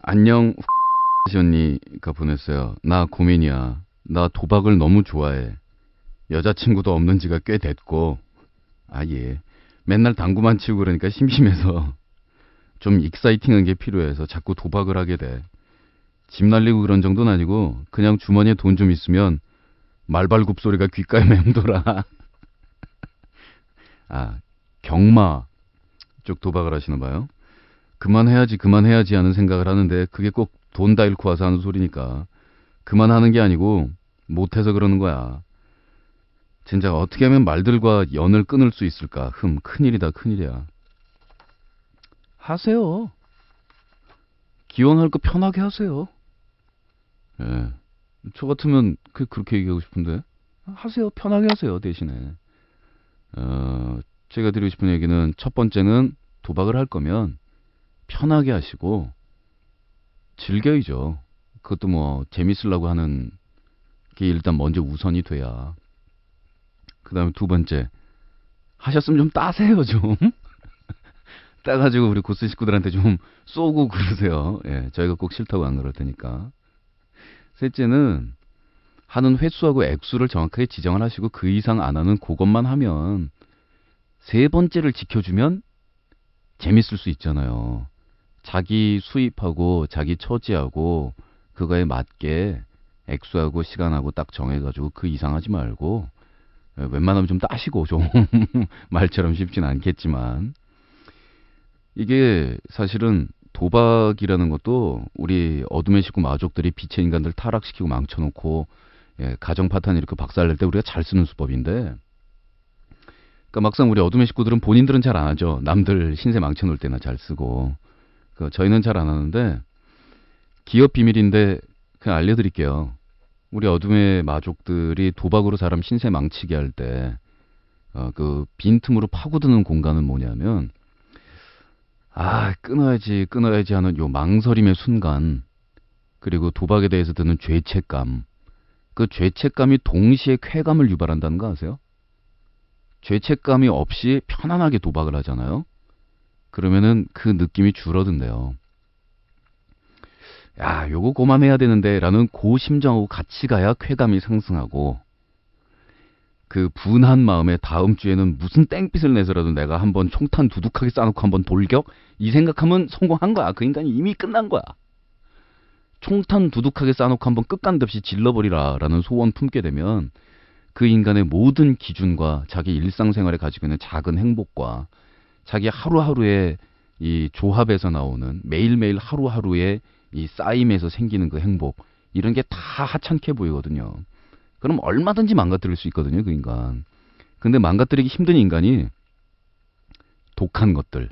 안녕 씨 언니가 보냈어요. 나 고민이야. 나 도박을 너무 좋아해. 여자친구도 없는 지가 꽤 됐고 예. 맨날 당구만 치고 그러니까 심심해서 좀 익사이팅한 게 필요해서 자꾸 도박을 하게 돼. 집 날리고 그런 정도는 아니고 그냥 주머니에 돈 좀 있으면 말발굽 소리가 귓가에 맴돌아. 아, 경마 쪽 도박을 하시나 봐요. 그만해야지 하는 생각을 하는데 그게 꼭 돈 다 잃고 와서 하는 소리니까 그만하는 게 아니고 못해서 그러는 거야. 진짜 어떻게 하면 말들과 연을 끊을 수 있을까? 큰일이다, 큰일이야. 하세요. 기원할 거 편하게 하세요. 예. 저 같으면 그렇게 얘기하고 싶은데. 하세요. 편하게 하세요, 대신에. 어, 제가 드리고 싶은 얘기는 첫 번째는 도박을 할 거면 편하게 하시고 즐겨야죠. 그것도 뭐 재밌으려고 하는 게 일단 먼저 우선이 돼야. 그 다음에 두 번째. 하셨으면 좀 따세요, 좀. 따가지고 우리 고스 식구들한테 좀 쏘고 그러세요. 예, 저희가 꼭 싫다고 안 그럴 테니까. 셋째는 하는 횟수하고 액수를 정확하게 지정을 하시고 그 이상 안 하는 그것만 하면 세 번째를 지켜주면 재밌을 수 있잖아요. 자기 수입하고 자기 처지하고 그거에 맞게 액수하고 시간하고 딱 정해가지고 그 이상 하지 말고 웬만하면 좀 따시고 좀 말처럼 쉽진 않겠지만 이게 사실은 도박이라는 것도 우리 어둠의 식구 마족들이 빛의 인간들 타락시키고 망쳐놓고 가정 파탄 이렇게 박살낼 때 우리가 잘 쓰는 수법인데 그러니까 막상 우리 어둠의 식구들은 본인들은 잘 안 하죠. 남들 신세 망쳐놓을 때나 잘 쓰고 저희는 잘 안 하는데 기업 비밀인데 그냥 알려드릴게요. 우리 어둠의 마족들이 도박으로 사람 신세 망치게 할 때 그 빈틈으로 파고드는 공간은 뭐냐면 끊어야지 하는 요 망설임의 순간 그리고 도박에 대해서 드는 죄책감 그 죄책감이 동시에 쾌감을 유발한다는 거 아세요? 죄책감이 없이 편안하게 도박을 하잖아요. 그러면은 그 느낌이 줄어든대요. 야, 요거 그만해야 되는데 라는 그 심정하고 같이 가야 쾌감이 상승하고 그 분한 마음에 다음 주에는 무슨 땡빛을 내서라도 내가 한번 총탄 두둑하게 싸놓고 한번 돌격? 이 생각하면 성공한 거야. 그 인간이 이미 끝난 거야. 총탄 두둑하게 싸놓고 한번 끝간없이 질러버리라 라는 소원 품게 되면 그 인간의 모든 기준과 자기 일상생활에 가지고 있는 작은 행복과 자기 하루하루의 이 조합에서 나오는 매일매일 하루하루의 이 쌓임에서 생기는 그 행복 이런 게 다 하찮게 보이거든요. 그럼 얼마든지 망가뜨릴 수 있거든요, 그 인간. 근데 망가뜨리기 힘든 인간이 독한 것들,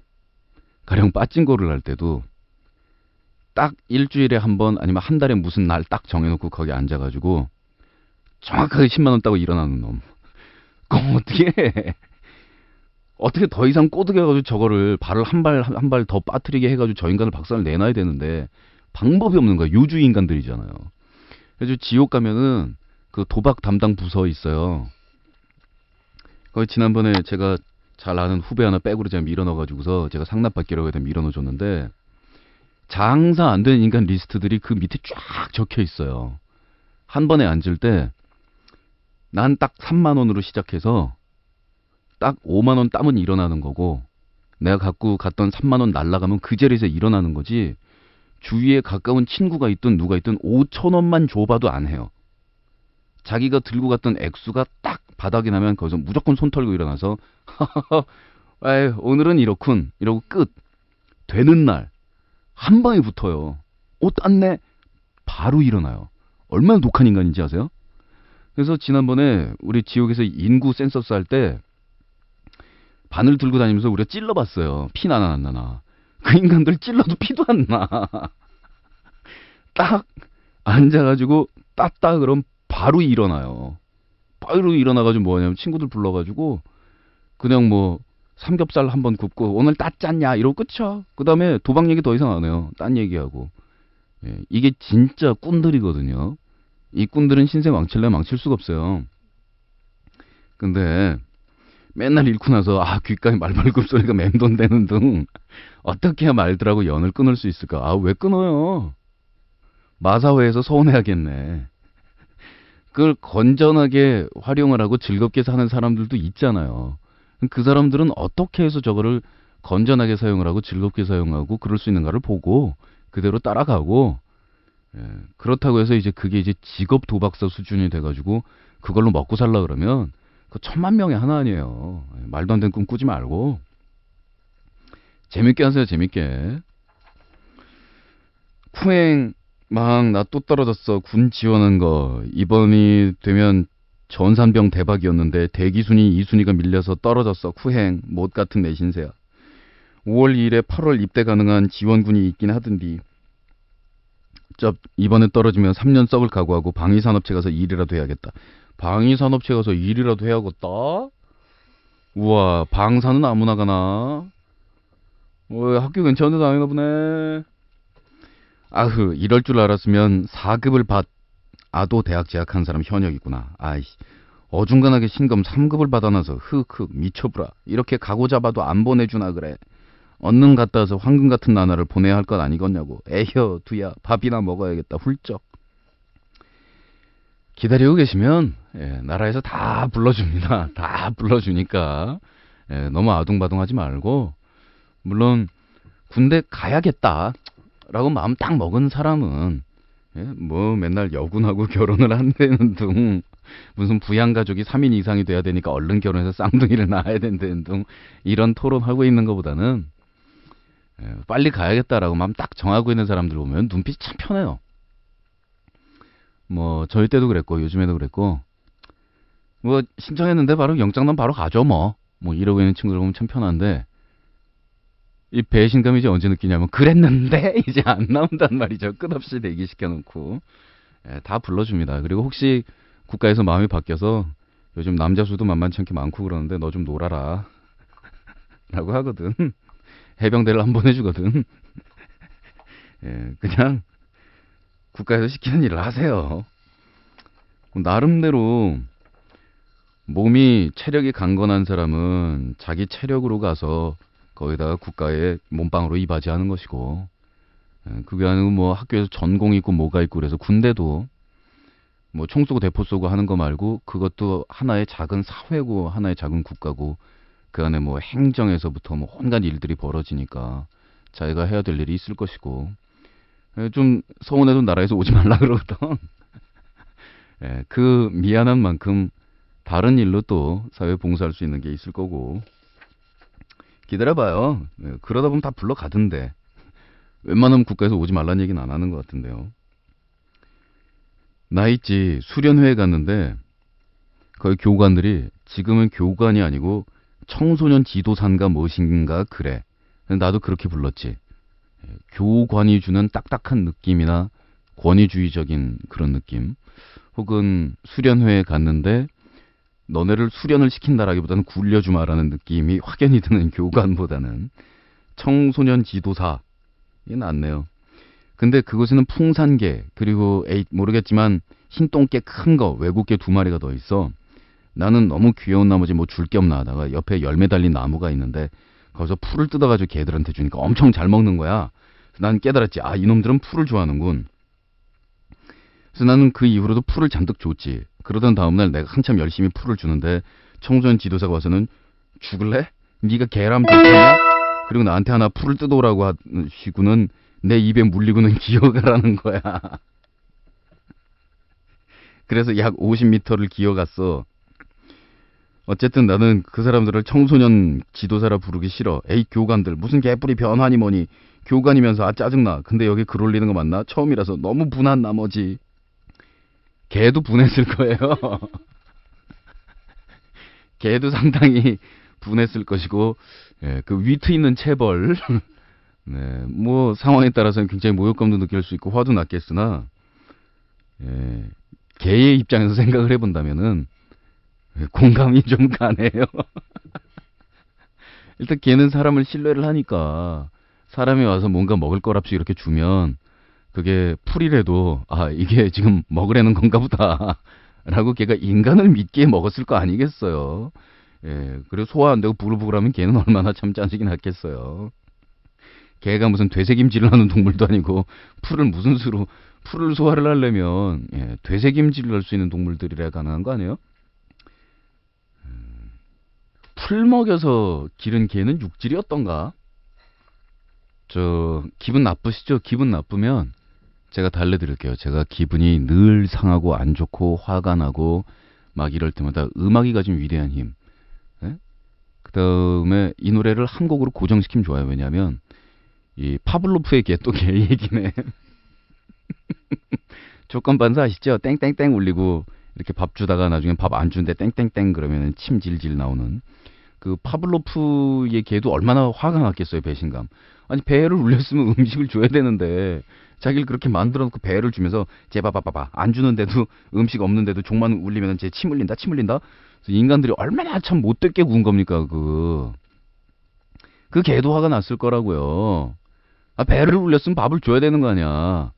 가령 빠찡거를 할 때도 딱 일주일에 한 번 아니면 한 달에 무슨 날 딱 정해놓고 거기 앉아가지고 정확하게 10만 원 따고 일어나는 놈. 그럼 어떻게 해? 어떻게 더 이상 꼬드겨가지고 저거를 발을 한 발 더 빠뜨리게 해가지고 저 인간을 박살을 내놔야 되는데 방법이 없는 거야. 요주 인간들이잖아요. 그래서 지옥 가면은 그 도박 담당 부서 있어요. 거기 지난번에 제가 잘 아는 후배 하나 백으로 제가 밀어넣어가지고서 제가 상납받기로 해서 밀어넣어줬는데 장사 안 되는 인간 리스트들이 그 밑에 쫙 적혀 있어요. 한 번에 앉을 때 난 딱 3만 원으로 시작해서 딱 5만 원 따면 일어나는 거고 내가 갖고 갔던 3만 원 날라가면 그 자리에서 일어나는 거지 주위에 가까운 친구가 있든 누가 있든 5천 원만 줘봐도 안 해요. 자기가 들고 갔던 액수가 딱 바닥이 나면 거기서 무조건 손 털고 일어나서 아이, 오늘은 이렇군 이러고 끝. 되는 날 한 방에 붙어요. 옷 땄네 바로 일어나요. 얼마나 독한 인간인지 아세요? 그래서 지난번에 우리 지옥에서 인구 센서스 할 때 바늘 들고 다니면서 우리가 찔러봤어요. 피 나나 안 나나. 그 인간들 찔러도 피도 안 나. 딱 앉아가지고 땄다 그럼 바로 일어나요. 바로 일어나가지고 뭐냐면 친구들 불러가지고 그냥 뭐 삼겹살 한번 굽고 오늘 땄잖냐 이러고 끝이야. 그 다음에 도박 얘기 더 이상 안 해요. 딴 얘기하고. 이게 진짜 꾼들이거든요. 이 꾼들은 신세 망칠래 망칠 수가 없어요. 근데 맨날 잃고 나서 귓가에 말발굽 소리가 맴돈대는 등 어떻게 해야 말들하고 연을 끊을 수 있을까? 아, 왜 끊어요? 마사회에서 서운해하겠네. 그걸 건전하게 활용을 하고 즐겁게 사는 사람들도 있잖아요. 그 사람들은 어떻게 해서 저거를 건전하게 사용을 하고 즐겁게 사용하고 그럴 수 있는가를 보고 그대로 따라가고, 예, 그렇다고 해서 이제 그게 이제 직업 도박사 수준이 돼가지고 그걸로 먹고 살라 그러면 그 천만 명의 하나 아니에요. 말도 안 되는 꿈 꾸지 말고 재밌게 하세요. 재밌게. 쿠행 막 나 또 떨어졌어. 군 지원한 거 이번이 되면 전산병 대박이었는데 대기순위 2순위가 밀려서 떨어졌어. 쿠행 못 같은 내 신세야. 5월 2일에 8월 입대 가능한 지원군이 있긴 하던디. 이번에 떨어지면 3년 썩을 각오하고 방위산업체 가서 일이라도 해야겠다. 방위산업체 가서 일이라도 해야겠다? 우와, 방사는 아무나 가나? 학교 괜찮은데 다니나 보네. 아흐, 이럴 줄 알았으면 4급을 받아도 대학 재학한 사람 현역이구나. 아이씨, 어중간하게 신검 3급을 받아놔서 흑흑 미쳐부라. 이렇게 각오 잡아도 안 보내주나 그래. 얻는 갔다 와서 황금 같은 나날을 보내야 할 것 아니겠냐고. 에휴 두야, 밥이나 먹어야겠다. 훌쩍. 기다리고 계시면, 예, 나라에서 다 불러줍니다. 다 불러주니까, 예, 너무 아둥바둥하지 말고, 물론 군대 가야겠다 라고 마음 딱 먹은 사람은, 예, 뭐 맨날 여군하고 결혼을 한다는 둥, 무슨 부양가족이 3인 이상이 돼야 되니까 얼른 결혼해서 쌍둥이를 낳아야 된다는 둥, 이런 토론하고 있는 것보다는, 예, 빨리 가야겠다라고 마음 딱 정하고 있는 사람들 보면 눈빛이 참 편해요. 뭐 저희 때도 그랬고 요즘에도 그랬고, 뭐 신청했는데 바로 영장난 바로 가죠 뭐 이러고 있는 친구들 보면 참 편한데, 이 배신감이 이제 언제 느끼냐면 그랬는데 이제 안 나온단 말이죠. 끝없이 대기시켜놓고. 예, 다 불러줍니다. 그리고 혹시 국가에서 마음이 바뀌어서 요즘 남자 수도 만만치 않게 많고 그러는데 너 좀 놀아라 라고 하거든. 해병대를 한 번 해주거든. 예, 그냥 국가에서 시키는 일을 하세요. 나름대로 몸이 체력이 강건한 사람은 자기 체력으로 가서 거기다가 국가에 몸빵으로 이바지하는 것이고, 그게 아니고 뭐 학교에서 전공 있고 뭐가 있고 그래서 군대도 뭐 총 쏘고 대포 쏘고 하는 거 말고 그것도 하나의 작은 사회고 하나의 작은 국가고 그 안에 뭐 행정에서부터 뭐 온갖 일들이 벌어지니까 자기가 해야 될 일이 있을 것이고, 좀 서운해도 나라에서 오지 말라 그러거든. 예, 그 미안한 만큼 다른 일로 또 사회 봉사할 수 있는 게 있을 거고. 기다려봐요. 예, 그러다 보면 다 불러가던데. 웬만하면 국가에서 오지 말라는 얘기는 안 하는 것 같은데요. 나 있지, 수련회에 갔는데 거기 교관들이 지금은 교관이 아니고 청소년 지도사인가 무엇인가 그래. 나도 그렇게 불렀지. 교관이 주는 딱딱한 느낌이나 권위주의적인 그런 느낌, 혹은 수련회에 갔는데 너네를 수련을 시킨다라기보다는 굴려주마라는 느낌이 확연히 드는 교관보다는 청소년 지도사, 이게 낫네요. 근데 그곳에는 풍산개, 그리고 모르겠지만 흰똥개 큰 거, 외국개 2마리가 더 있어. 나는 너무 귀여운 나머지 뭐 줄 게 없나 하다가 옆에 열매 달린 나무가 있는데 거기서 풀을 뜯어가지고 개들한테 주니까 엄청 잘 먹는 거야. 난 깨달았지. 아, 이놈들은 풀을 좋아하는군. 그래서 나는 그 이후로도 풀을 잔뜩 줬지. 그러던 다음날 내가 한참 열심히 풀을 주는데 청소년 지도사가 와서는 죽을래? 네가 개람 좋겠냐? 그리고 나한테 하나 풀을 뜯어오라고 하시고는 내 입에 물리고는 기어가라는 거야. 그래서 약 50m를 기어갔어. 어쨌든 나는 그 사람들을 청소년 지도사라 부르기 싫어. 에이, 교관들 무슨 개뿔이 변화니 뭐니. 교관이면서 아 짜증나. 근데 여기 글 올리는 거 맞나? 처음이라서 너무 분한 나머지. 걔도 분했을 거예요. 걔도 상당히 분했을 것이고, 예, 그 위트 있는 체벌, 네, 뭐 상황에 따라서는 굉장히 모욕감도 느낄 수 있고 화도 났겠으나, 예, 걔의 입장에서 생각을 해본다면은 공감이 좀 가네요. 일단 걔는 사람을 신뢰를 하니까 사람이 와서 뭔가 먹을 거랍시 이렇게 주면 그게 풀이라도 아 이게 지금 먹으려는 건가 보다 라고 걔가 인간을 믿기에 먹었을 거 아니겠어요. 예, 그리고 소화 안 되고 부글부글하면 걔는 얼마나 참 짜증이 났겠어요. 개가 무슨 되새김질을 하는 동물도 아니고 풀을 무슨 수로 풀을 소화를 하려면 예, 되새김질을 할 수 있는 동물들이라 가능한 거 아니에요? 풀 먹여서 기른 개는 육질이었던가? 저 기분 나쁘시죠? 기분 나쁘면 제가 달래드릴게요. 제가 기분이 늘 상하고 안 좋고 화가 나고 막 이럴 때마다 음악이 가진 위대한 힘. 예? 그 다음에 이 노래를 한 곡으로 고정시키면 좋아요. 왜냐하면 이 파블로프의 개 또 개 얘기네. 조건 반사 아시죠? 땡땡땡 울리고 이렇게 밥 주다가 나중에 밥 안 주는데 땡땡땡 그러면 침 질질 나오는 그 파블로프의 개도 얼마나 화가 났겠어요. 배신감. 아니 배를 울렸으면 음식을 줘야 되는데 자기를 그렇게 만들어 놓고 배를 주면서 제바바바바 안 주는데도 음식 없는데도 종만 울리면 제 침 흘린다 침 흘린다. 그래서 인간들이 얼마나 참 못되게 구운 겁니까 그 개도 화가 났을 거라고요. 아 배를 울렸으면 밥을 줘야 되는 거 아니야.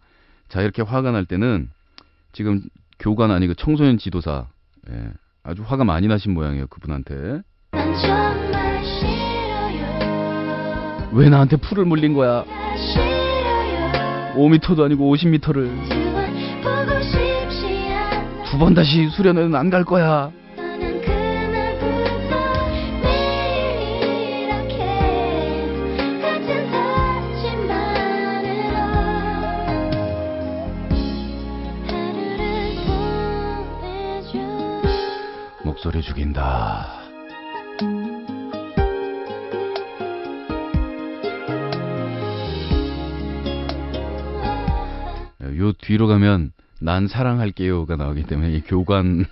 자 이렇게 화가 날 때는 지금 교관 아니고 청소년 지도사 예, 아주 화가 많이 나신 모양이에요. 그분한테 난 정말 싫어요. 왜 나한테 풀을 물린 거야. 싫어요. 5m도 아니고 50m를 두 번 보고 싶지 않아. 두 번 다시 수련회는 안 갈 거야. 난 그날부터 매일 이렇게 같은 사진만으로 하루를 보내줘. 목소리 죽인다. 요 뒤로 가면 난 사랑할게요가 나오기 때문에 이 교관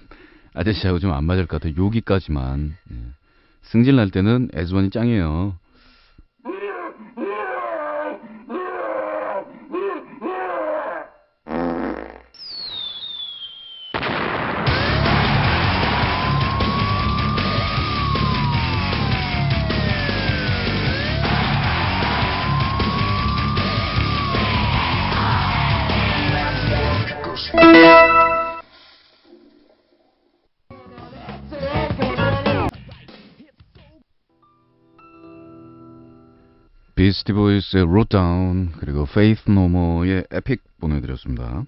아저씨하고 좀 안 맞을 것 같아요. 여기까지만. 예. 승질 날 때는 에즈원이 짱이에요. 비스티 보이스의 Wrote Down 그리고 Faith No More의 에픽 보내드렸습니다.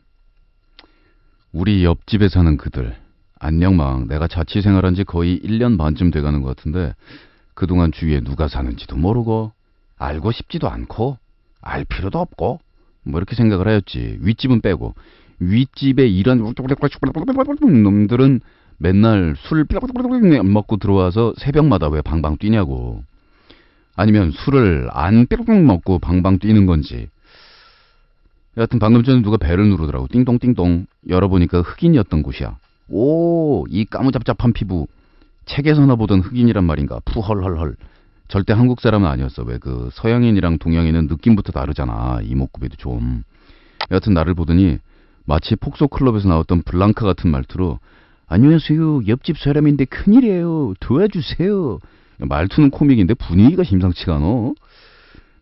우리 옆집에 사는 그들 안녕망. 내가 자취생활한 지 거의 1년 반쯤 돼가는 것 같은데 그동안 주위에 누가 사는지도 모르고 알고 싶지도 않고 알 필요도 없고 뭐 이렇게 생각을 하였지. 윗집은 빼고 윗집에 이런 놈들은 맨날 술 먹고 들어와서 새벽마다 왜 방방 뛰냐고. 아니면 술을 안 삐룩 먹고 방방 뛰는 건지. 여하튼 방금 전에 누가 벨을 누르더라고. 띵동띵동. 열어보니까 흑인이었던 곳이야. 오, 이 까무잡잡한 피부. 책에서나 보던 흑인이란 말인가. 푸헐헐헐. 절대 한국 사람은 아니었어. 왜 그 서양인이랑 동양인은 느낌부터 다르잖아. 이목구비도 좀. 여하튼 나를 보더니 마치 폭소클럽에서 나왔던 블랑카 같은 말투로 안녕하세요. 옆집 사람인데 큰일이에요. 도와주세요. 말투는 코믹인데 분위기가 심상치가 않아.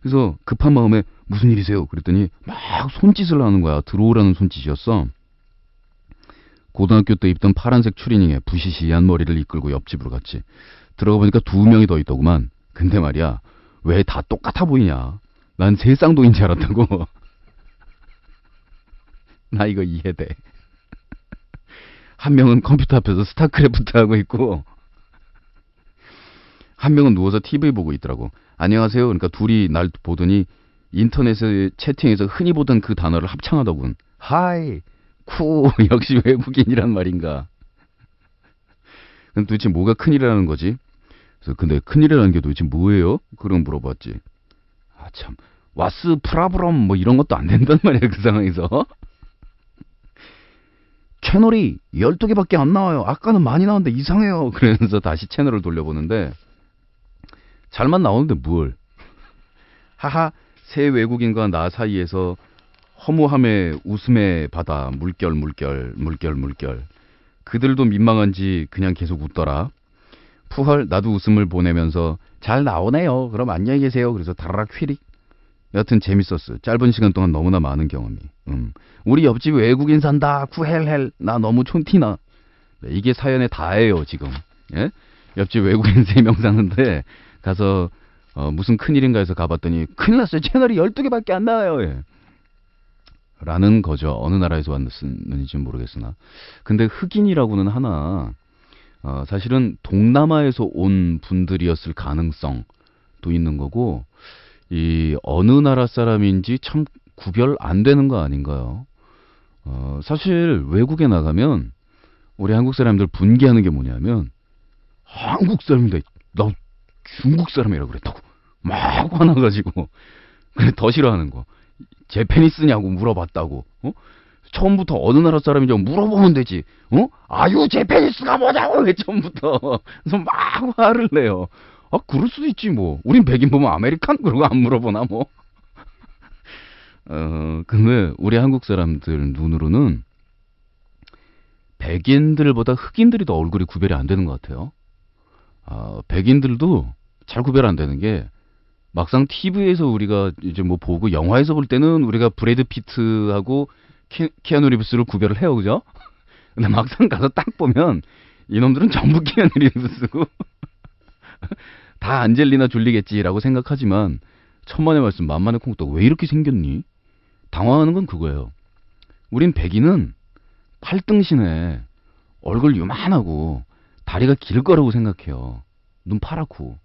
그래서 급한 마음에 무슨 일이세요? 그랬더니 막 손짓을 하는 거야. 들어오라는 손짓이었어. 고등학교 때 입던 파란색 추리닝에 부시시한 머리를 이끌고 옆집으로 갔지. 들어가 보니까 2명이 더 있더구만. 근데 말이야, 왜 다 똑같아 보이냐? 난 세 쌍둥이인 줄 알았다고. 나 이거 이해돼. 한 명은 컴퓨터 앞에서 스타크래프트 하고 있고 한 명은 누워서 TV 보고 있더라고. 안녕하세요. 그러니까 둘이 날 보더니 인터넷에 채팅에서 흔히 보던 그 단어를 합창하더군. 하이, 쿠, 역시 외국인이란 말인가. 그럼 도대체 뭐가 큰일이라는 거지? 그래서 근데 큰일이라는 게 도대체 뭐예요? 그럼 물어봤지. 아 참, 와스 프라브럼 뭐 이런 것도 안 된단 말이야 그 상황에서. 채널이 12개밖에 안 나와요. 아까는 많이 나왔는데 이상해요. 그러면서 다시 채널을 돌려보는데 잘만 나오는데 뭘. 하하, 새 외국인과 나 사이에서 허무함의 웃음의 바다. 물결. 그들도 민망한지 그냥 계속 웃더라. 푸헐, 나도 웃음을 보내면서 잘 나오네요. 그럼 안녕히 계세요. 그래서 다라락 휘릭. 여튼 재밌었어. 짧은 시간 동안 너무나 많은 경험이. 우리 옆집 외국인 산다. 쿠헬헬. 나 너무 촌티나. 네, 이게 사연의 다예요 지금. 예? 옆집 외국인 3명 사는데 가서 무슨 큰일인가 해서 가봤더니 큰일 났어요. 채널이 12개밖에 안 나와요. 예. 라는 거죠. 어느 나라에서 왔는지는 모르겠으나. 근데 흑인이라고는 하나 사실은 동남아에서 온 분들이었을 가능성도 있는 거고 이 어느 나라 사람인지 참 구별 안 되는 거 아닌가요? 사실 외국에 나가면 우리 한국 사람들 분개하는 게 뭐냐면 한국 사람이다. 나 중국 사람이라고 그랬다고. 막 화나가지고. 그래, 더 싫어하는 거. 제페니스냐고 물어봤다고. 처음부터 어느 나라 사람인지 물어보면 되지. 아유, 제페니스가 뭐냐고. 왜 처음부터. 그래서 막 화를 내요. 아, 그럴 수도 있지, 뭐. 우린 백인 보면 아메리칸? 그러고 안 물어보나, 뭐. 근데 우리 한국 사람들 눈으로는 백인들보다 흑인들이 더 얼굴이 구별이 안 되는 것 같아요. 백인들도 잘 구별 안 되는 게 막상 TV에서 우리가 이제 뭐 보고 영화에서 볼 때는 우리가 브래드 피트하고 키아누 리브스를 구별을 해요, 그죠? 근데 막상 가서 딱 보면 이놈들은 전부 키아누 리브스고 다 안젤리나 졸리겠지라고 생각하지만 천만의 말씀 만만의 콩떡 왜 이렇게 생겼니? 당황하는 건 그거예요. 우린 백인은 팔등신에 얼굴 요만하고 다리가 길 거라고 생각해요. 눈 파랗고.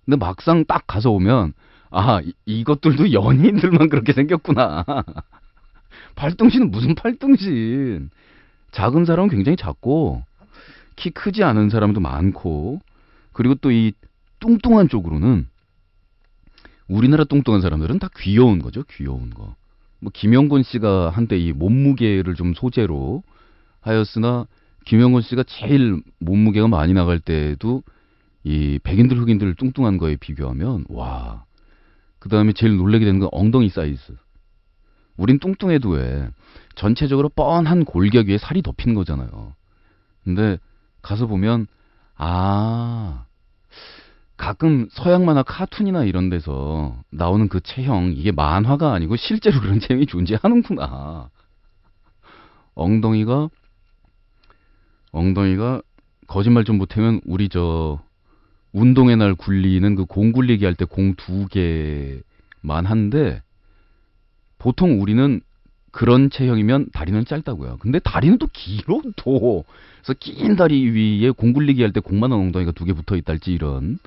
근데 막상 딱 가서 오면 이것들도 연예인들만 그렇게 생겼구나. 팔등신은 무슨 팔등신. 작은 사람은 굉장히 작고 키 크지 않은 사람도 많고 그리고 또 이 뚱뚱한 쪽으로는 우리나라 뚱뚱한 사람들은 다 귀여운 거죠. 귀여운 거. 뭐 김영곤 씨가 한때 이 몸무게를 좀 소재로 하였으나 김영곤 씨가 제일 몸무게가 많이 나갈 때도 이 백인들 흑인들 뚱뚱한 거에 비교하면 와. 그다음에 제일 놀라게 되는 건 엉덩이 사이즈. 우린 뚱뚱해도 왜 전체적으로 뻔한 골격 위에 살이 덮인 거잖아요. 근데 가서 보면 가끔 서양 만화 카툰이나 이런 데서 나오는 그 체형 이게 만화가 아니고 실제로 그런 체형이 존재하는구나. 엉덩이가 거짓말 좀 못하면 우리 운동의 날 굴리는 그 공 굴리기 할 때 공 2개만 한데 보통 우리는 그런 체형이면 다리는 짧다고요. 근데 다리는 또 길어 또. 그래서 긴 다리 위에 공 굴리기 할 때 공만한 엉덩이가 2개 붙어 있달지 이런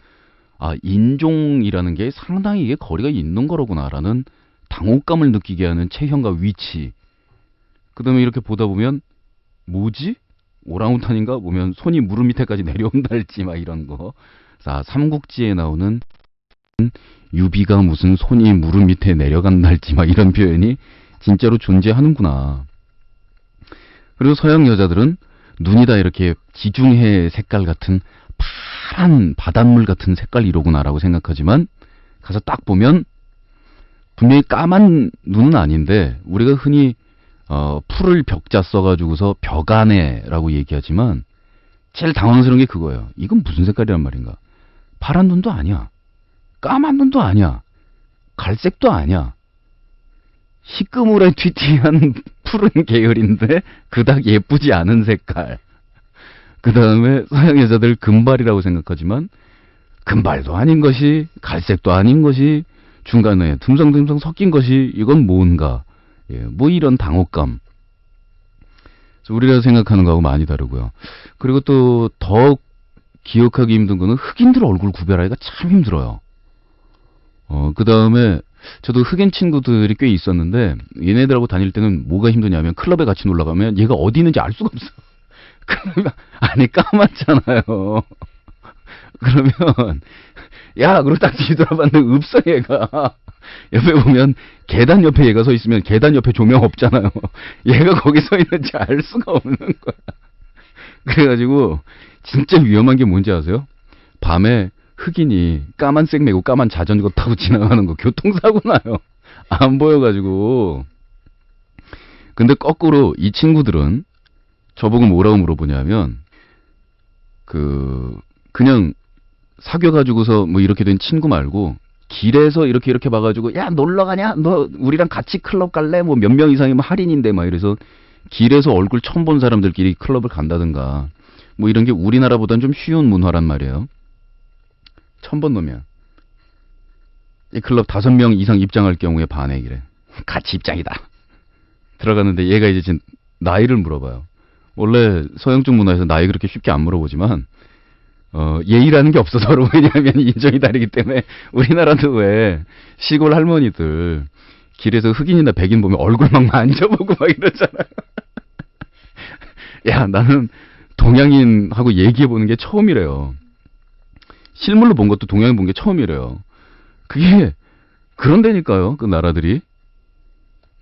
인종이라는 게 상당히 이게 거리가 있는 거로구나라는 당혹감을 느끼게 하는 체형과 위치. 그다음에 이렇게 보다 보면 뭐지? 오랑우탄인가? 보면 손이 무릎 밑에까지 내려온달지 막 이런 거. 자, 삼국지에 나오는 유비가 무슨 손이 무릎 밑에 내려간달지 막 이런 표현이 진짜로 존재하는구나. 그리고 서양 여자들은 눈이 다 이렇게 지중해 색깔 같은 파란 바닷물 같은 색깔이로구나라고 생각하지만 가서 딱 보면 분명히 까만 눈은 아닌데 우리가 흔히 풀을 벽자 써가지고서 벽안에라고 얘기하지만 제일 당황스러운 게 그거예요. 이건 무슨 색깔이란 말인가? 파란 눈도 아니야. 까만 눈도 아니야. 갈색도 아니야. 희끄무레 튀튀한 푸른 계열인데 그닥 예쁘지 않은 색깔. 그 다음에 서양 여자들 금발이라고 생각하지만 금발도 아닌 것이 갈색도 아닌 것이 중간에 듬성듬성 섞인 것이 이건 뭔가. 뭐 이런 당혹감. 우리가 생각하는 거하고 많이 다르고요. 그리고 또 더 기억하기 힘든 거는 흑인들 얼굴 구별하기가 참 힘들어요. 그 다음에 저도 흑인 친구들이 꽤 있었는데 얘네들하고 다닐 때는 뭐가 힘드냐면 클럽에 같이 놀러 가면 얘가 어디 있는지 알 수가 없어. 그러면 안에 까맣잖아요. 그러면 야 그러고 딱 뒤돌아봤는데 없어 얘가. 옆에 보면 계단 옆에 얘가 서 있으면 계단 옆에 조명 없잖아요. 얘가 거기 서 있는지 알 수가 없는 거야. 그래가지고 진짜 위험한 게 뭔지 아세요? 밤에 흑인이 까만색 메고 까만 자전거 타고 지나가는 거 교통사고 나요. 안 보여가지고. 근데 거꾸로 이 친구들은 저보고 뭐라고 물어보냐면 그냥 사귀어가지고서 뭐 이렇게 된 친구 말고 길에서 이렇게 봐가지고 야 놀러 가냐? 너 우리랑 같이 클럽 갈래? 뭐 몇 명 이상이면 할인인데 막 이래서 길에서 얼굴 처음 본 사람들끼리 클럽을 간다든가 뭐 이런 게 우리나라보다는 좀 쉬운 문화란 말이에요. 처음 본 놈이야. 이 클럽 5명 이상 입장할 경우에 반액이래. 같이 입장이다. 들어갔는데 얘가 이제 지금 나이를 물어봐요. 원래 서양 쪽 문화에서 나이 그렇게 쉽게 안 물어보지만 예의라는 게 없어 서로. 왜냐하면 인종이 다르기 때문에. 우리나라도 왜 시골 할머니들 길에서 흑인이나 백인 보면 얼굴 막 만져보고 막 이러잖아요. 야, 나는 동양인하고 얘기해보는 게 처음이래요. 실물로 본 것도 동양인 본 게 처음이래요. 그게 그런 데니까요, 그 나라들이.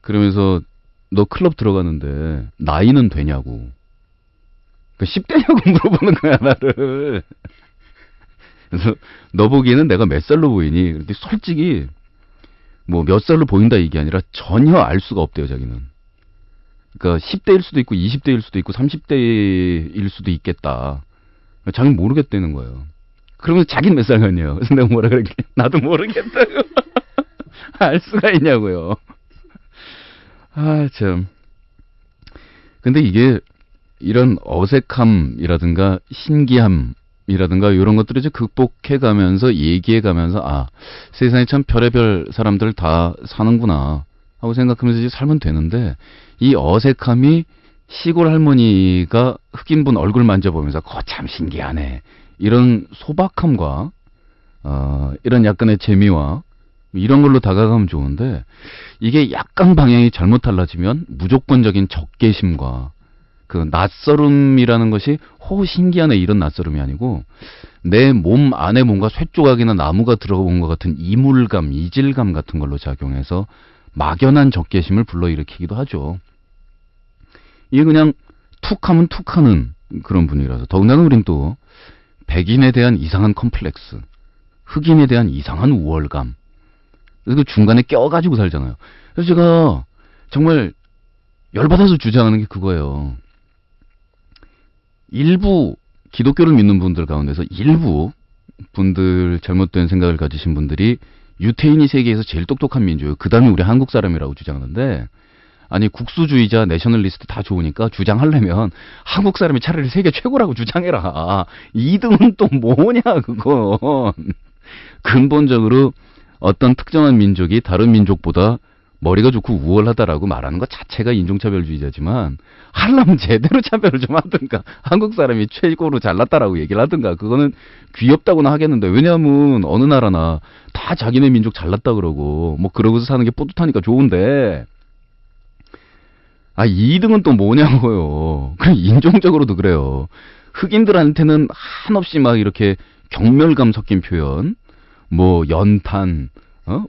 그러면서 너 클럽 들어가는데 나이는 되냐고. 10대냐고 물어보는 거야, 나를. 그래서 너 보기에는 내가 몇 살로 보이니? 근데 솔직히 뭐 몇 살로 보인다 이게 아니라 전혀 알 수가 없대요, 자기는. 그러니까 10대일 수도 있고 20대일 수도 있고 30대일 수도 있겠다. 자기는 모르겠다는 거예요. 그러면 자기는 몇 살 같냐요. 그래서 내가 뭐라 그랬게? 나도 모르겠다고. 알 수가 있냐고요. 아, 참. 근데 이게 이런 어색함이라든가 신기함이라든가 이런 것들을 이제 극복해가면서 얘기해가면서 아, 세상에 참 별의별 사람들 다 사는구나 하고 생각하면서 이제 살면 되는데, 이 어색함이 시골 할머니가 흑인분 얼굴 만져보면서 참 신기하네, 이런 소박함과 이런 약간의 재미와 이런 걸로 다가가면 좋은데, 이게 약간 방향이 잘못 달라지면 무조건적인 적개심과 그 낯설음이라는 것이 신기하네 이런 낯설음이 아니고 내 몸 안에 뭔가 쇠조각이나 나무가 들어온 것 같은 이물감, 이질감 같은 걸로 작용해서 막연한 적개심을 불러일으키기도 하죠. 이게 그냥 툭 하면 툭 하는 그런 분위기라서. 더군다나 우린 또 백인에 대한 이상한 컴플렉스, 흑인에 대한 이상한 우월감, 그 중간에 껴가지고 살잖아요. 그래서 제가 정말 열받아서 주장하는 게 그거예요. 일부 기독교를 믿는 분들 가운데서 일부 분들, 잘못된 생각을 가지신 분들이 유태인이 세계에서 제일 똑똑한 민족이에요. 그 다음에 우리 한국 사람이라고 주장하는데, 아니 국수주의자, 내셔널리스트 다 좋으니까 주장하려면 한국 사람이 차라리 세계 최고라고 주장해라. 2등은 또 뭐냐 그건. 근본적으로 어떤 특정한 민족이 다른 민족보다 머리가 좋고 우월하다라고 말하는 것 자체가 인종차별주의자지만, 하려면 제대로 차별을 좀 하든가, 한국 사람이 최고로 잘났다라고 얘기를 하든가, 그거는 귀엽다고는 하겠는데, 왜냐하면 어느 나라나 다 자기네 민족 잘났다 그러고 뭐 그러고서 사는 게 뿌듯하니까 좋은데, 2등은 또 뭐냐고요. 그냥 인종적으로도 그래요. 흑인들한테는 한없이 막 이렇게 경멸감 섞인 표현, 뭐 연탄,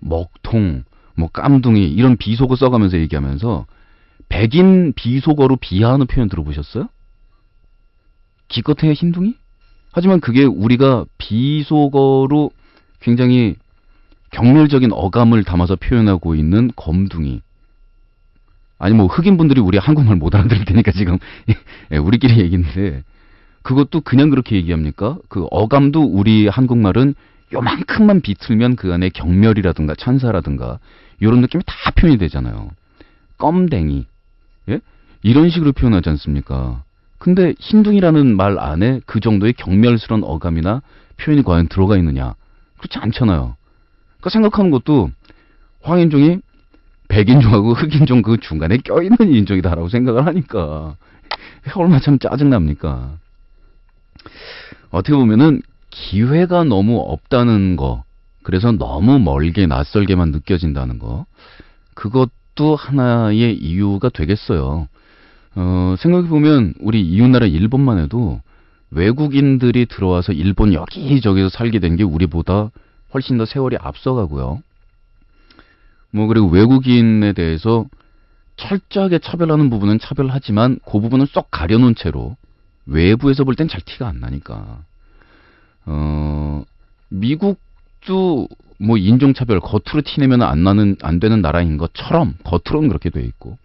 먹통, 뭐 깜둥이, 이런 비속어 써가면서 얘기하면서 백인 비속어로 비하하는 표현 들어보셨어요? 기껏해야 흰둥이? 하지만 그게 우리가 비속어로 굉장히 경멸적인 어감을 담아서 표현하고 있는 검둥이. 아니 뭐 흑인분들이 우리 한국말 못 알아들을 테니까 지금 우리끼리 얘기인데, 그것도 그냥 그렇게 얘기합니까? 그 어감도 우리 한국말은 요만큼만 비틀면 그 안에 경멸이라든가 찬사라든가 이런 느낌이 다 표현이 되잖아요. 껌댕이, 예? 이런 식으로 표현하지 않습니까? 근데 흰둥이라는 말 안에 그 정도의 경멸스러운 어감이나 표현이 과연 들어가 있느냐? 그렇지 않잖아요. 그러니까 생각하는 것도 황인종이 백인종하고 흑인종 그 중간에 껴있는 인종이다라고 생각을 하니까 얼마나 참 짜증납니까? 어떻게 보면은 기회가 너무 없다는 거, 그래서 너무 멀게 낯설게만 느껴진다는 거, 그것도 하나의 이유가 되겠어요. 생각해보면 우리 이웃나라 일본만 해도 외국인들이 들어와서 일본 여기저기서 살게 된 게 우리보다 훨씬 더 세월이 앞서가고요. 뭐 그리고 외국인에 대해서 철저하게 차별하는 부분은 차별하지만 그 부분은 쏙 가려놓은 채로 외부에서 볼 땐 잘 티가 안 나니까. 미국도 뭐 인종차별 겉으로 티내면 안 되는 나라인 것처럼 겉으로는 그렇게 돼 있고,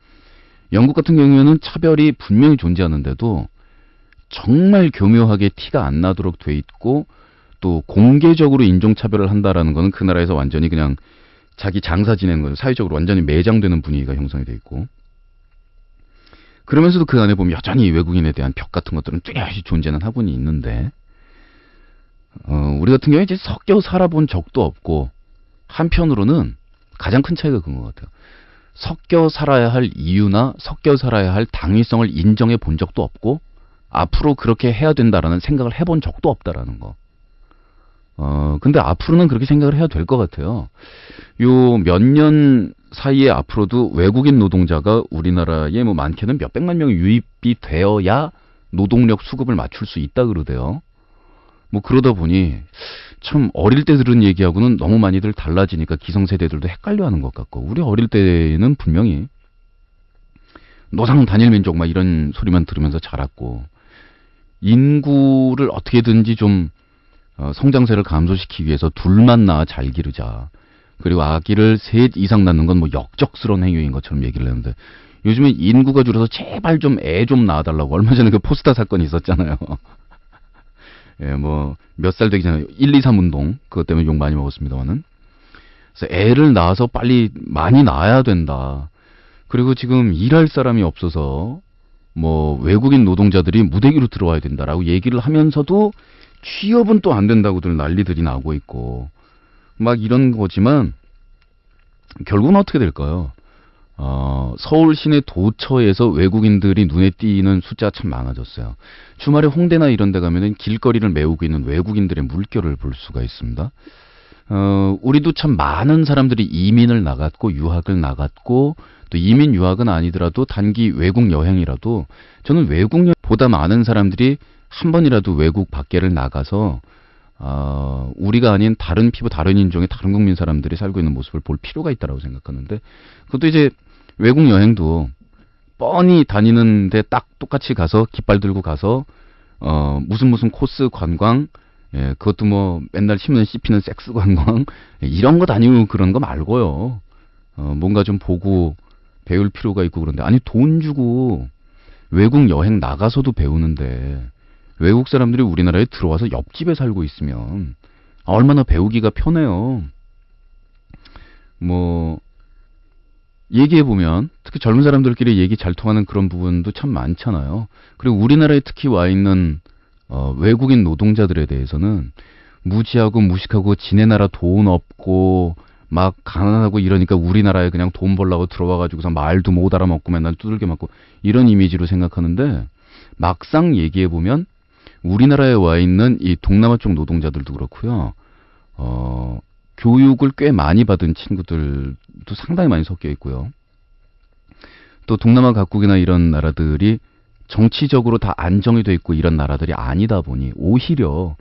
영국 같은 경우에는 차별이 분명히 존재하는데도 정말 교묘하게 티가 안 나도록 돼 있고, 또 공개적으로 인종차별을 한다라는 거는 그 나라에서 완전히 그냥 자기 장사 지내는 거죠. 사회적으로 완전히 매장되는 분위기가 형성이 돼 있고, 그러면서도 그 안에 보면 여전히 외국인에 대한 벽 같은 것들은 뚜렷이 존재는 하고는 있는데, 우리 같은 경우에 이제 섞여 살아본 적도 없고, 한편으로는 가장 큰 차이가 그런 것 같아요. 섞여 살아야 할 이유나 섞여 살아야 할 당위성을 인정해 본 적도 없고 앞으로 그렇게 해야 된다라는 생각을 해본 적도 없다라는 거. 근데 앞으로는 그렇게 생각을 해야 될 것 같아요. 요 몇 년 사이에 앞으로도 외국인 노동자가 우리나라에 뭐 많게는 몇백만 명이 유입이 되어야 노동력 수급을 맞출 수 있다 그러대요. 뭐 그러다 보니 참 어릴 때 들은 얘기하고는 너무 많이들 달라지니까 기성세대들도 헷갈려하는 것 같고 우리 어릴 때는 분명히 노상 단일 민족 막 이런 소리만 들으면서 자랐고 인구를 어떻게든지 좀 성장세를 감소시키기 위해서 둘만 낳아 잘 기르자. 그리고 아기를 셋 이상 낳는 건 뭐 역적스러운 행위인 것처럼 얘기를 했는데 요즘엔 인구가 줄어서 제발 좀 애 좀 낳아달라고 얼마 전에 그 포스타 사건이 있었잖아요. 예, 뭐 몇 살 되기 전에 1, 2, 3 운동 그것 때문에 욕 많이 먹었습니다만은 그래서 애를 낳아서 빨리 많이 낳아야 된다. 그리고 지금 일할 사람이 없어서 뭐 외국인 노동자들이 무대기로 들어와야 된다라고 얘기를 하면서도 취업은 또 안 된다고들 난리들이 나고 있고 막 이런 거지만 결국은 어떻게 될까요? 서울 시내 도처에서 외국인들이 눈에 띄는 숫자가 참 많아졌어요. 주말에 홍대나 이런 데 가면은 길거리를 메우고 있는 외국인들의 물결을 볼 수가 있습니다. 우리도 참 많은 사람들이 이민을 나갔고 유학을 나갔고 또 이민 유학은 아니더라도 단기 외국 여행이라도 저는 외국 여행보다 많은 사람들이 한 번이라도 외국 밖에를 나가서 우리가 아닌 다른 피부, 다른 인종의 다른 국민 사람들이 살고 있는 모습을 볼 필요가 있다고 생각하는데 그것도 이제 외국 여행도 뻔히 다니는데 딱 똑같이 가서 깃발 들고 가서 무슨 코스 관광 예, 그것도 뭐 맨날 신문에 씹히는 섹스 관광 이런 거 다니고 그런 거 말고요. 뭔가 좀 보고 배울 필요가 있고 그런데 아니 돈 주고 외국 여행 나가서도 배우는데 외국 사람들이 우리나라에 들어와서 옆집에 살고 있으면 얼마나 배우기가 편해요. 뭐 얘기해보면 특히 젊은 사람들끼리 얘기 잘 통하는 그런 부분도 참 많잖아요. 그리고 우리나라에 특히 와 있는 외국인 노동자들에 대해서는 무지하고 무식하고 지네 나라 돈 없고 막 가난하고 이러니까 우리나라에 그냥 돈 벌라고 들어와가지고서 말도 못 알아먹고 맨날 두들겨 맞고 이런 이미지로 생각하는데 막상 얘기해보면 우리나라에 와 있는 이 동남아 쪽 노동자들도 그렇고요. 교육을 꽤 많이 받은 친구들도 상당히 많이 섞여 있고요. 또 동남아 각국이나 이런 나라들이 정치적으로 다 안정이 돼 있고 이런 나라들이 아니다 보니 오히려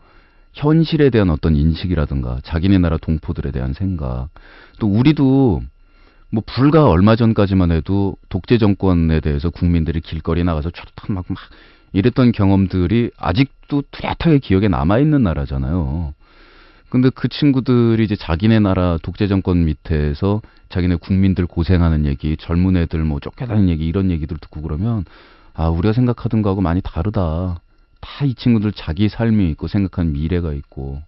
현실에 대한 어떤 인식이라든가 자기네 나라 동포들에 대한 생각 또 우리도 뭐 불과 얼마 전까지만 해도 독재 정권에 대해서 국민들이 길거리 나가서 쫙 막 이랬던 경험들이 아직도 뚜렷하게 기억에 남아있는 나라잖아요. 근데 그 친구들이 이제 자기네 나라 독재 정권 밑에서 자기네 국민들 고생하는 얘기, 젊은 애들 뭐 쫓겨다니는 얘기 이런 얘기들 듣고 그러면 아 우리가 생각하던 거하고 많이 다르다. 다 이 친구들 자기 삶이 있고 생각하는 미래가 있고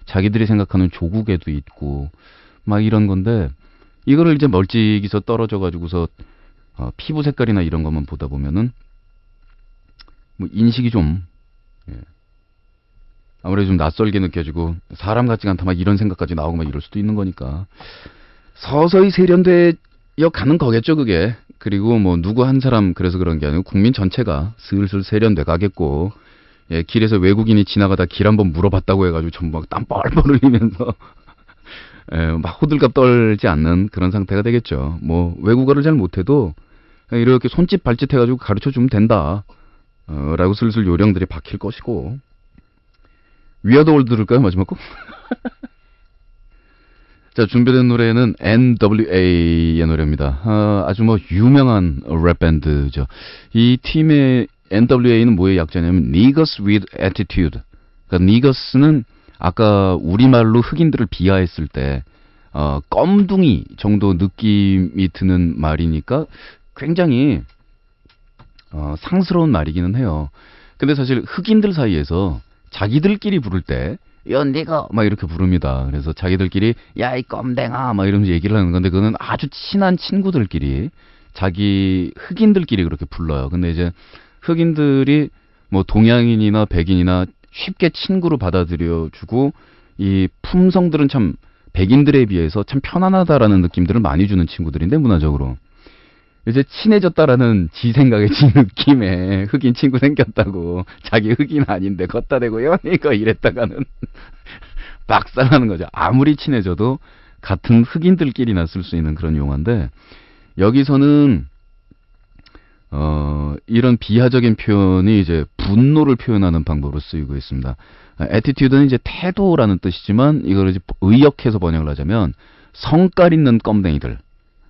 자기들이 생각하는 조국에도 있고 막 이런 건데 이거를 이제 멀찍이서 떨어져 가지고서 피부 색깔이나 이런 것만 보다 보면은 뭐 인식이 좀 예. 아무래도 좀 낯설게 느껴지고 사람 같지가 않다 막 이런 생각까지 나오고 막 이럴 수도 있는 거니까 서서히 세련되어 가는 거겠죠 그게. 그리고 뭐 누구 한 사람 그래서 그런 게 아니고 국민 전체가 슬슬 세련돼 가겠고 예, 길에서 외국인이 지나가다 길 한번 물어봤다고 해가지고 전부 막 땀 뻘뻘 흘리면서 예, 막 호들갑 떨지 않는 그런 상태가 되겠죠. 뭐 외국어를 잘 못해도 이렇게 손짓 발짓 해가지고 가르쳐주면 된다 라고 슬슬 요령들이 박힐 것이고 위아더 월드 들을까요 마지막 곡? 자 준비된 노래는 NWA의 노래입니다. 아주 뭐 유명한 랩 밴드죠. 이 팀의 NWA는 뭐의 약자냐면 Niggas with Attitude. 그러니까 Niggas는 아까 우리말로 흑인들을 비하했을 때 껌둥이 정도 느낌이 드는 말이니까 굉장히 상스러운 말이기는 해요. 근데 사실 흑인들 사이에서 자기들끼리 부를 때 야 니가 막 이렇게 부릅니다. 그래서 자기들끼리 야 이 껌댕아 막 이러면서 얘기를 하는 건데 그거는 아주 친한 친구들끼리 자기 흑인들끼리 그렇게 불러요. 근데 이제 흑인들이 뭐 동양인이나 백인이나 쉽게 친구로 받아들여주고 이 품성들은 참 백인들에 비해서 참 편안하다라는 느낌들을 많이 주는 친구들인데 문화적으로 이제 친해졌다라는 지 생각에 지 느낌에 흑인 친구 생겼다고 자기 흑인 아닌데 걷다 대고요 이거 이랬다가는 박살나는 거죠. 아무리 친해져도 같은 흑인들끼리나 쓸 수 있는 그런 용어인데 여기서는 이런 비하적인 표현이 이제 분노를 표현하는 방법으로 쓰이고 있습니다. attitude는 이제 태도라는 뜻이지만 이걸 이제 의역해서 번역을 하자면 성깔 있는 껌댕이들.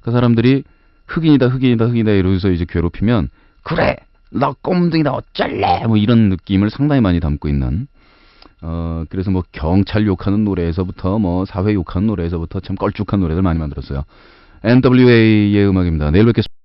그 사람들이 흑인이다 이러면서 이제 괴롭히면 그래 나 껌댕이다 어쩔래 뭐 이런 느낌을 상당히 많이 담고 있는 그래서 뭐 경찰 욕하는 노래에서부터 뭐 사회 욕하는 노래에서부터 참 껄쭉한 노래들 많이 만들었어요. NWA의 음악입니다. 내일 뵙겠습니다.